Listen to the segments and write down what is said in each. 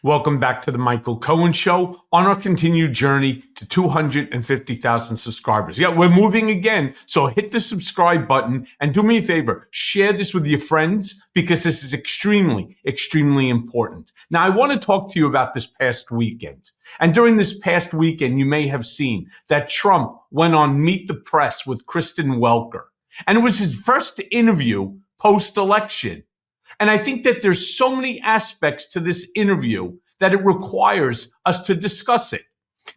Welcome back to the Michael Cohen Show on our continued journey to 250,000 subscribers. Yeah, we're moving again, so hit the subscribe button and do me a favor, share this with your friends because this is extremely, extremely important. Now, I want to talk to you about this past weekend. And during this past weekend, you may have seen that Trump went on Meet the Press with Kristen Welker. And it was his first interview post-election. And I think that there's so many aspects to this interview that it requires us to discuss it.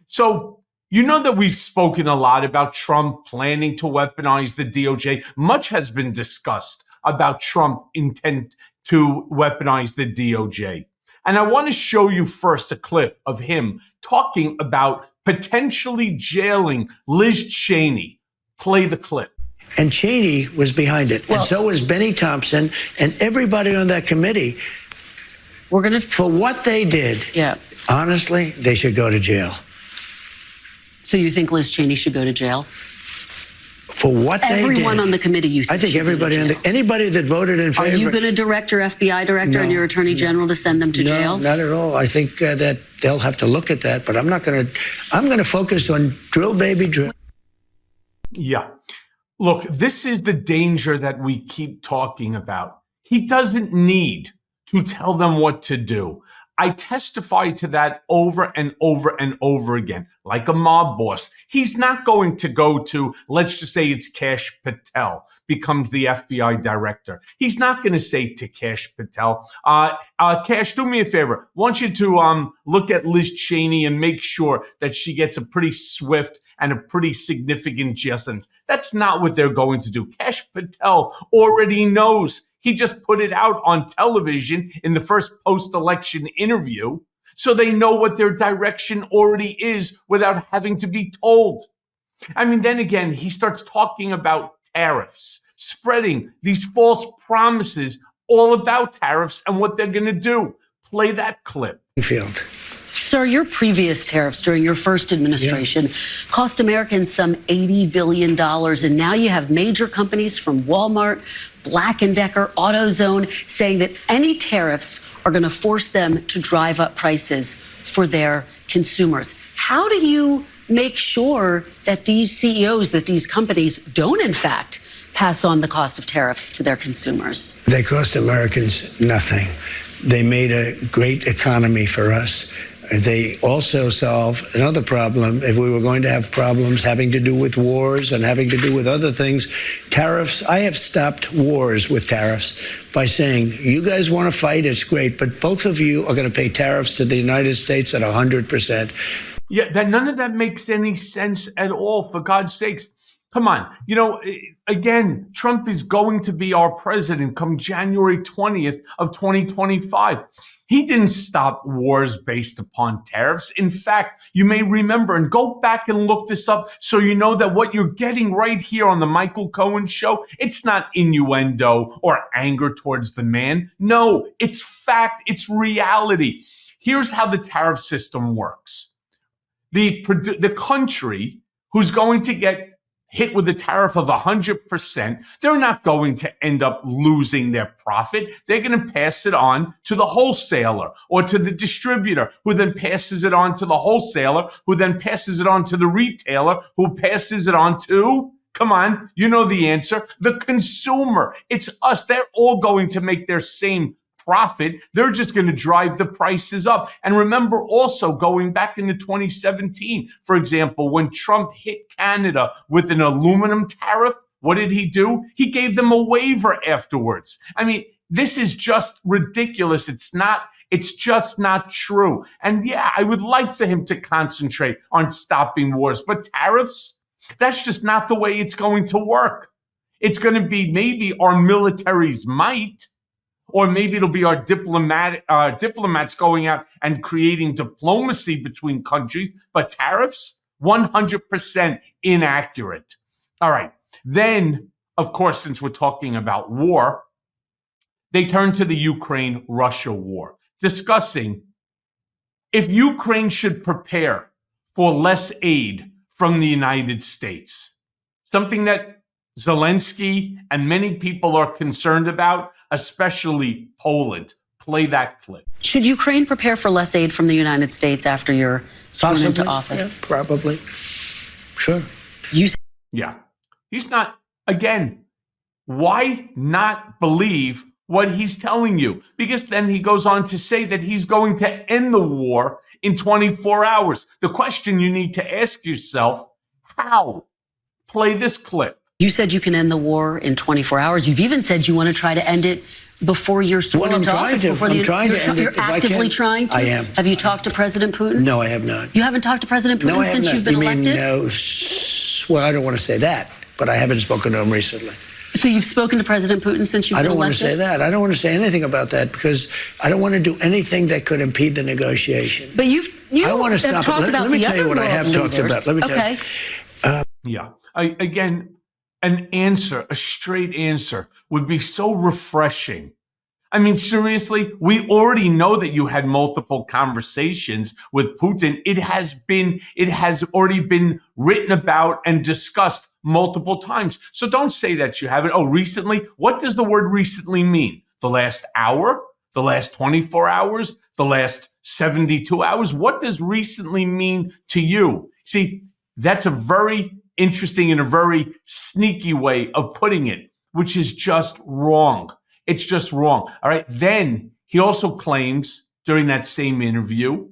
So, you know that we've spoken a lot about Trump planning to weaponize the DOJ. Much has been discussed about Trump intent to weaponize the DOJ. And I want to show you first a clip of him talking about potentially jailing Liz Cheney. Play the clip. And Cheney was behind it. And so was Benny Thompson and everybody on that committee. For what they did, honestly, they should go to jail. So you think Liz Cheney should go to jail? For what they did. Everyone on the committee, you think? I think everybody anybody that voted in favor. Are you going to direct your FBI director and your attorney general to send them to jail? No, not at all. I think that they'll have to look at that, but I'm going to focus on drill, baby, drill. Yeah. Look, this is the danger that we keep talking about. He doesn't need to tell them what to do. I testify to that over and over and over again, like a mob boss. He's not going to go to, let's just say it's Kash Patel, becomes the FBI director. He's not going to say to Kash Patel, Kash, do me a favor. I want you to look at Liz Cheney and make sure that she gets a pretty swift and a pretty significant jail sentence. That's not what they're going to do. Kash Patel already knows. He just put it out on television in the first post-election interview, so they know what their direction already is without having to be told. I mean, then again, he starts talking about tariffs, spreading these false promises all about tariffs and what they're going to do. Play that clip. Field. Sir, your previous tariffs during your first administration cost Americans some $80 billion. And now you have major companies from Walmart, Black & Decker, AutoZone saying that any tariffs are going to force them to drive up prices for their consumers. How do you make sure that these CEOs, that these companies don't, in fact, pass on the cost of tariffs to their consumers? They cost Americans nothing. They made a great economy for us. They also solve another problem. If we were going to have problems having to do with wars and having to do with other things, tariffs, I have stopped wars with tariffs by saying, you guys want to fight, it's great, but both of you are going to pay tariffs to the United States at 100%. Yeah, none of that makes any sense at all, for God's sakes. Come on. You know, again, Trump is going to be our president come January 20th of 2025. He didn't stop wars based upon tariffs. In fact, you may remember, and go back and look this up so you know that what you're getting right here on the Michael Cohen Show, it's not innuendo or anger towards the man. No, it's fact. It's reality. Here's how the tariff system works. The country who's going to get hit with a tariff of 100%, they're not going to end up losing their profit. They're going to pass it on to the wholesaler or to the distributor, who then passes it on to the wholesaler, who then passes it on to the retailer, who passes it on to, come on, you know the answer, the consumer. It's us. They're all going to make their same profit. They're just going to drive the prices up. And remember also going back into 2017, for example, when Trump hit Canada with an aluminum tariff, what did he do? He gave them a waiver afterwards. I mean, this is just ridiculous. It's just not true. And yeah, I would like for him to concentrate on stopping wars, but tariffs, that's just not the way it's going to work. It's going to be maybe our military's might, or maybe it'll be our diplomats going out and creating diplomacy between countries. But tariffs, 100% inaccurate. All right. Then, of course, since we're talking about war, they turn to the Ukraine-Russia war, discussing if Ukraine should prepare for less aid from the United States, something that Zelensky and many people are concerned about, especially Poland. Play that clip. Should Ukraine prepare for less aid from the United States after you're sworn into office? Yeah, probably. Sure. Yeah. He's not, again, why not believe what he's telling you? Because then he goes on to say that he's going to end the war in 24 hours. The question you need to ask yourself, how? Play this clip. You said you can end the war in 24 hours. You've even said you want to try to end it before you're sworn into office. You're actively trying to? I am. Have you talked to President Putin? No, I have not. You haven't talked to President Putin since you've been elected? Well, I don't want to say that, but I haven't spoken to him recently. So you've spoken to President Putin since you've been elected? I don't want to say that. I don't want to say anything about that because I don't want to do anything that could impede the negotiation. But you I want to stop talked it. about Let me the tell you other what I have world talked about. Let me tell you. Yeah. Again, an answer, a straight answer would be so refreshing. I mean, seriously, we already know that you had multiple conversations with Putin. It has already been written about and discussed multiple times. So don't say that you haven't. Oh, recently? What does the word recently mean? The last hour? The last 24 hours? The last 72 hours? What does recently mean to you? See, that's a very interesting and a very sneaky way of putting it, which is just wrong. It's just wrong. All right. Then he also claims during that same interview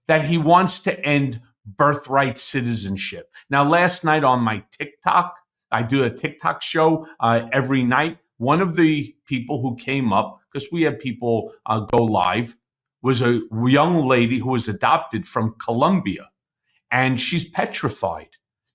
that he wants to end birthright citizenship. Now, last night on my TikTok, I do a TikTok show every night. One of the people who came up, because we have people go live, was a young lady who was adopted from Colombia. And she's petrified,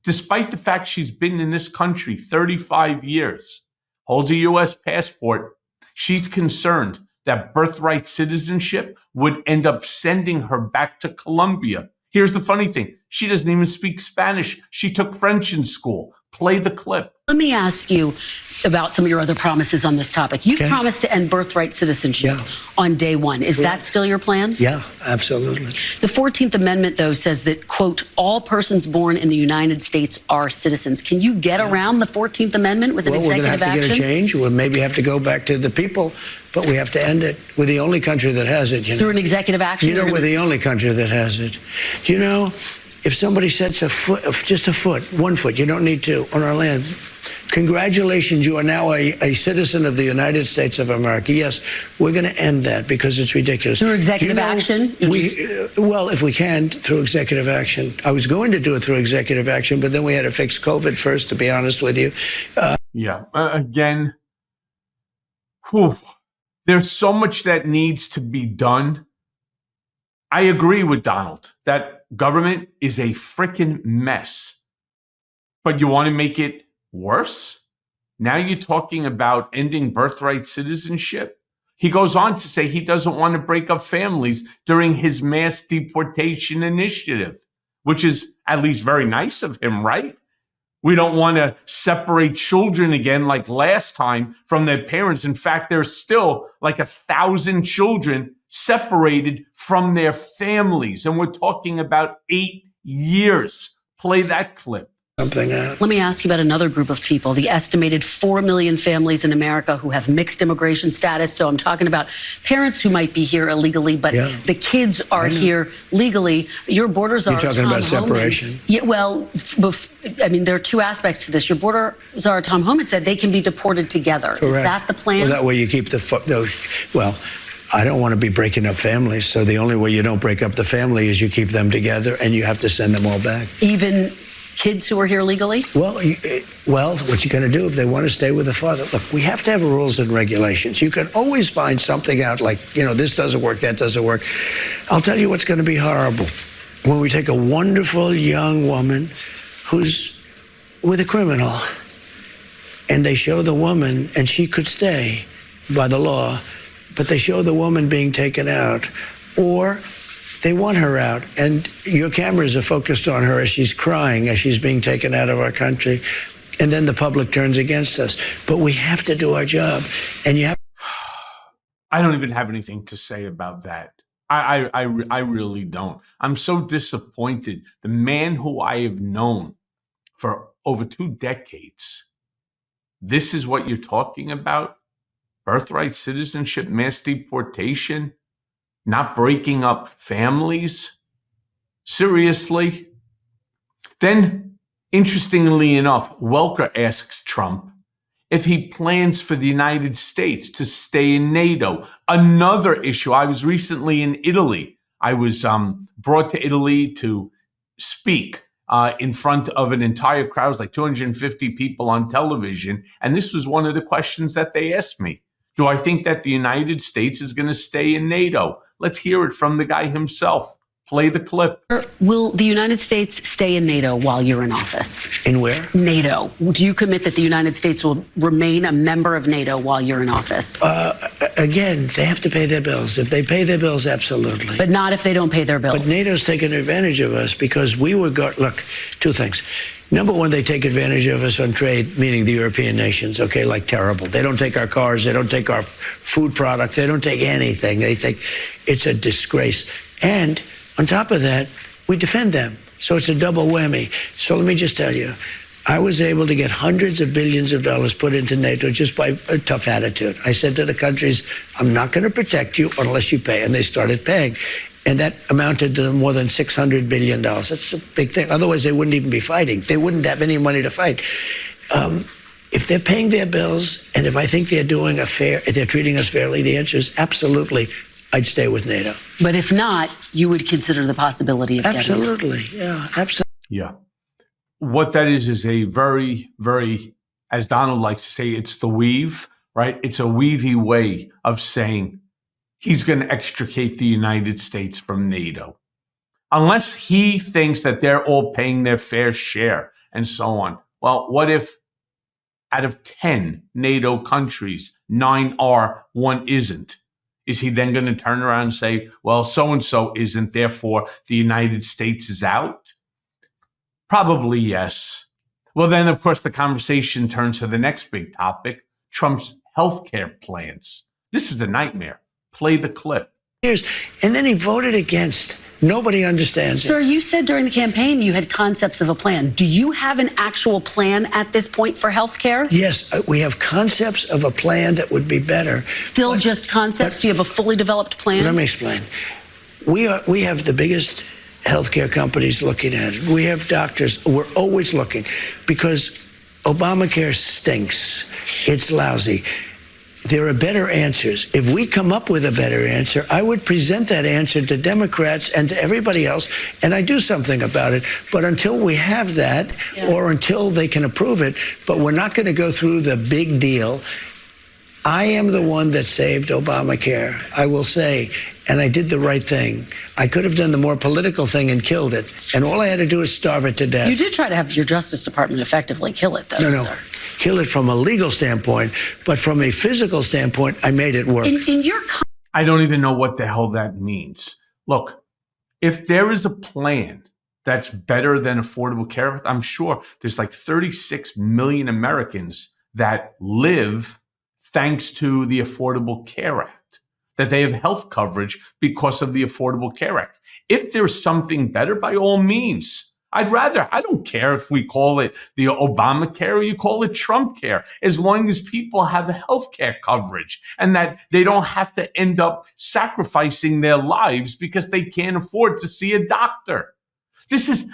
despite the fact she's been in this country 35 years, holds a U.S. passport. She's concerned that birthright citizenship would end up sending her back to Colombia. Here's the funny thing. She doesn't even speak Spanish. She took French in school. Play the clip. Let me ask you about some of your other promises on this topic. You've promised to end birthright citizenship on day one. Is that still your plan? Yeah, absolutely. The 14th Amendment, though, says that, quote, all persons born in the United States are citizens. Can you get around the 14th Amendment with an executive action? We're going to have to get a change. We'll maybe have to go back to the people, but we have to end it. We're the only country that has it. Through an executive action? You know, we're the only country that has it. Do you know, if somebody sets a foot, just a foot, 1 foot, you don't need to, on our land, congratulations, you are now a citizen of the United States of America. Yes, we're going to end that because it's ridiculous. Through executive action? Well, if we can, through executive action. I was going to do it through executive action, but then we had to fix COVID first, to be honest with you. Again, there's so much that needs to be done. I agree with Donald that government is a freaking mess. But you want to make it worse? Now you're talking about ending birthright citizenship? He goes on to say he doesn't want to break up families during his mass deportation initiative, which is at least very nice of him, right? We don't want to separate children again like last time from their parents. In fact, there's still like 1,000 children separated from their families. And we're talking about 8 years. Play that clip. Let me ask you about another group of people, the estimated 4 million families in America who have mixed immigration status. So I'm talking about parents who might be here illegally, but the kids are here legally. Your borders are You're talking about separation. Yeah, well, I mean, there are two aspects to this. Your borders are, Tom Homan said, they can be deported together. Correct. Is that the plan? Well, that way you keep I don't want to be breaking up families. So the only way you don't break up the family is you keep them together and you have to send them all back. Even kids who are here legally? Well, what you're going to do if they want to stay with the father? Look, we have to have rules and regulations. You can always find something out like, this doesn't work, that doesn't work. I'll tell you what's going to be horrible. When we take a wonderful young woman who's with a criminal and they show the woman, and she could stay by the law, but they show the woman being taken out, or they want her out, and your cameras are focused on her as she's crying, as she's being taken out of our country, and then the public turns against us. But we have to do our job, and you have. I don't even have anything to say about that. I really don't. I'm so disappointed. The man who I have known for over 2 decades, this is what you're talking about? Birthright citizenship, mass deportation? not breaking up families? Seriously? Then, interestingly enough, Welker asks Trump if he plans for the United States to stay in NATO. Another issue. I was recently in Italy. I was brought to Italy to speak in front of an entire crowd. It was like 250 people on television. And this was one of the questions that they asked me. Do I think that the United States is going to stay in NATO? Let's hear it from the guy himself. Play the clip. Will the United States stay in NATO while you're in office? In where? NATO. Do you commit that the United States will remain a member of NATO while you're in office? Again, they have to pay their bills. If they pay their bills, absolutely. But not if they don't pay their bills. But NATO's taken advantage of us because we were, look, two things. Number one, they take advantage of us on trade, meaning the European nations, okay, like terrible. They don't take our cars, they don't take our food products, they don't take anything. It's a disgrace. And on top of that, we defend them. So it's a double whammy. So let me just tell you, I was able to get hundreds of billions of dollars put into NATO just by a tough attitude. I said to the countries, I'm not going to protect you unless you pay. And they started paying. And that amounted to more than $600 billion. That's a big thing. Otherwise, they wouldn't even be fighting. They wouldn't have any money to fight. If they're paying their bills, and if I think they're treating us fairly, the answer is absolutely. I'd stay with NATO. But if not, you would consider the possibility of absolutely. Yeah, absolutely. Yeah. What that is a very, very, as Donald likes to say, it's the weave, right? It's a weavy way of saying he's going to extricate the United States from NATO. Unless he thinks that they're all paying their fair share and so on. Well, what if out of 10 NATO countries, 9 are, 1 isn't? Is he then going to turn around and say, well, so-and-so isn't, therefore the United States is out? Probably yes. Well, then, of course, the conversation turns to the next big topic, Trump's healthcare plans. This is a nightmare. Play the clip. And then he voted against. Nobody understands it. Sir, you said during the campaign you had concepts of a plan. Do you have an actual plan at this point for health care? Yes, we have concepts of a plan that would be better. Still just concepts? Do you have a fully developed plan? Let me explain. We have the biggest healthcare companies looking at it. We have doctors. We're always looking because Obamacare stinks. It's lousy. There are better answers. If we come up with a better answer, I would present that answer to Democrats and to everybody else, and I do something about it. But until we have that, or until they can approve it, but we're not going to go through the big deal. I am the one that saved Obamacare, I will say, and I did the right thing. I could have done the more political thing and killed it, and all I had to do is starve it to death. You did try to have your Justice Department effectively kill it, though, No. sir. Kill it from a legal standpoint, but from a physical standpoint, I made it work. In your I don't even know what the hell that means. Look, if there is a plan that's better than Affordable Care, I'm sure there's like 36 million Americans that live thanks to the Affordable Care Act, that they have health coverage because of the Affordable Care Act. If there's something better, by all means, I don't care if we call it the Obamacare or you call it Trump care, as long as people have health care coverage and that they don't have to end up sacrificing their lives because they can't afford to see a doctor. This is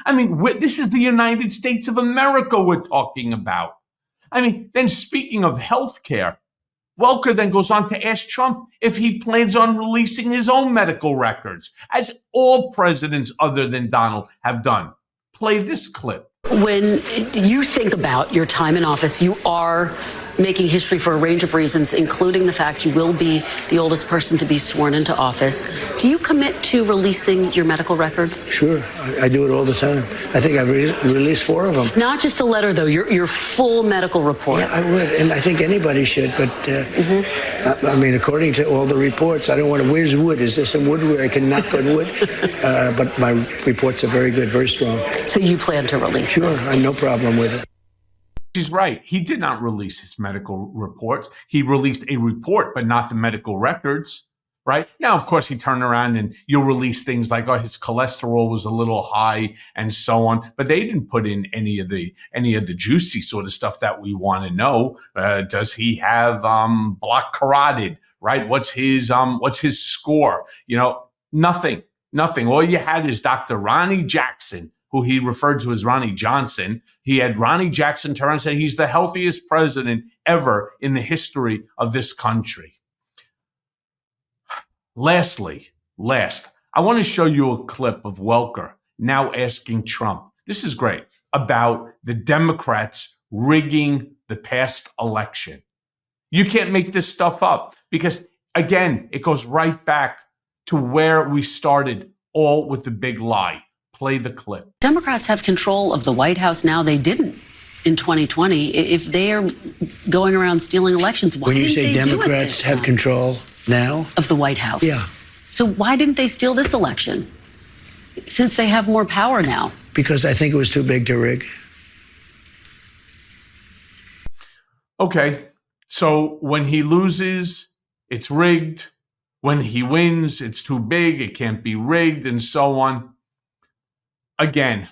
the United States of America we're talking about. Then speaking of health care, Welker then goes on to ask Trump if he plans on releasing his own medical records, as all presidents other than Donald have done. Play this clip. When you think about your time in office, you are making history for a range of reasons, including the fact you will be the oldest person to be sworn into office. Do you commit to releasing your medical records? Sure. I do it all the time. I think I've released 4 of them. Not just a letter, though, your full medical report. Yeah, I would, and I think anybody should, but according to all the reports, I don't want to, where's wood? Is there some wood where I can knock on wood? But my reports are very good, very strong. So you plan to release them? Sure, I have no problem with it. She's right. He did not release his medical reports. He released a report, but not the medical records. right? Now, of course, he turned around and you'll release things like, oh, his cholesterol was a little high and so on. But they didn't put in any of the juicy sort of stuff that we want to know. Does he have block carotid, right? What's his score? Nothing. All you had is Dr. Ronnie Jackson, who he referred to as Ronnie Johnson. He had Ronnie Jackson turn and say he's the healthiest president ever in the history of this country. Last, I want to show you a clip of Welker now asking Trump, this is great, about the Democrats rigging the past election. You can't make this stuff up because, again, it goes right back to where we started, all with the big lie. Play the clip. Democrats have control of the White House now. They didn't in 2020. If they are going around stealing elections, why when you didn't say they Democrats have control now of the White House? Yeah. So why didn't they steal this election? Since they have more power now. Because I think it was too big to rig. Okay, so when he loses, it's rigged. When he wins, it's too big, it can't be rigged, and so on. Again,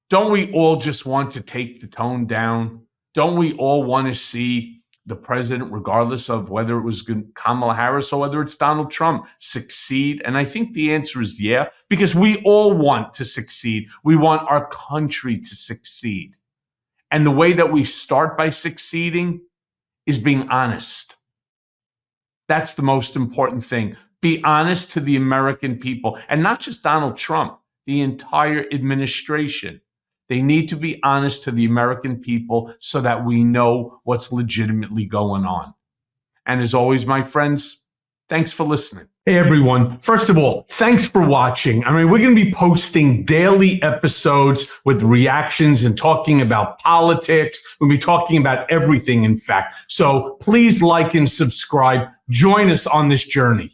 don't we all just want to take the tone down? Don't we all want to see the president, regardless of whether it was Kamala Harris or whether it's Donald Trump, succeed? And I think the answer is yeah, because we all want to succeed. We want our country to succeed. And the way that we start by succeeding is being honest. That's the most important thing. Be honest to the American people, and not just Donald Trump, the entire administration. They need to be honest to the American people so that we know what's legitimately going on. And as always, my friends, thanks for listening. Hey, everyone. First of all, thanks for watching. I mean, we're going to be posting daily episodes with reactions and talking about politics. We'll be talking about everything, in fact. So please like and subscribe. Join us on this journey.